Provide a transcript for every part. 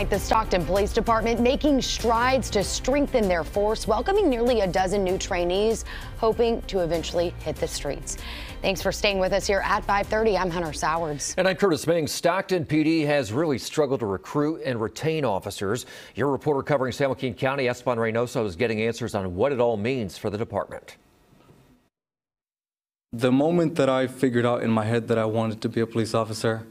Tonight, the Stockton Police Department making strides to strengthen their force, welcoming nearly a dozen new trainees, hoping to eventually hit the streets. Thanks for staying with us here at 5:30. I'm Hunter Sowards. And I'm Curtis Ming. Stockton PD has really struggled to recruit and retain officers. Your reporter covering San Joaquin County, Esteban Reynoso, is getting answers on what it all means for the department. The moment that I figured out in my head that I wanted to be a police officer,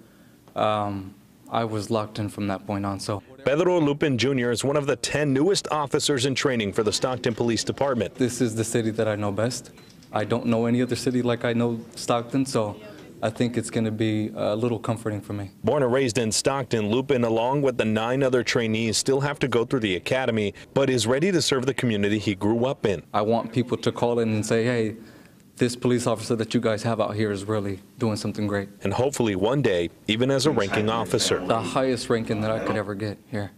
I was locked in from that point on. So Pedro Lupin Jr. is one of the 10 newest officers in training for the Stockton Police Department. This is the city that I know best. I don't know any other city like I know Stockton, so I think it's going to be a little comforting for me. Born and raised in Stockton, Lupin, along with the 9 other trainees, still have to go through the academy, but is ready to serve the community he grew up in. I want people to call in and say, hey, this police officer that you guys have out here is really doing something great. And hopefully one day, even as a ranking officer. The highest ranking that I could ever get here.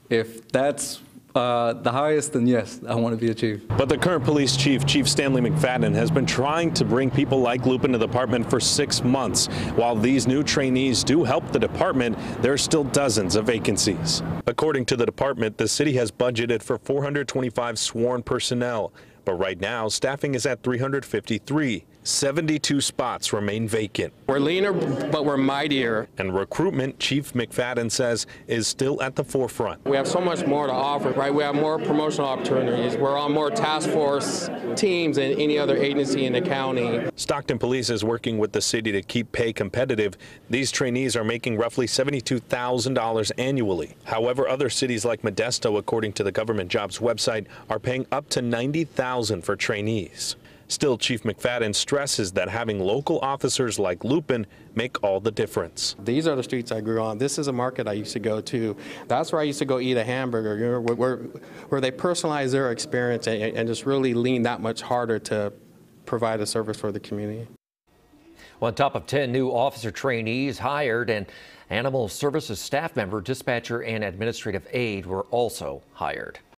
If that's the highest, then yes, I want to be a chief. But the current police chief, Chief Stanley McFadden, has been trying to bring people like Lupin to the department for 6 months. While these new trainees do help the department, there are still dozens of vacancies. According to the department, the city has budgeted for 425 sworn personnel. But right now, staffing is at 353. 72 spots remain vacant. We're leaner, but we're mightier. And recruitment, Chief McFadden says, is still at the forefront. We have so much more to offer, right? We have more promotional opportunities. We're on more task force teams than any other agency in the county. Stockton Police is working with the city to keep pay competitive. These trainees are making roughly $72,000 annually. However, other cities like Modesto, according to the government jobs website, are paying up to $90,000 for trainees. Still, Chief McFadden stresses that having local officers like Lupin make all the difference. These are the streets I grew on. This is a market I used to go to. That's where I used to go eat a hamburger, you know, where they personalize their experience and just really lean that much harder to provide a service for the community. Well, on top of 10 new officer trainees hired, and animal services staff member, dispatcher, and administrative aide were also hired.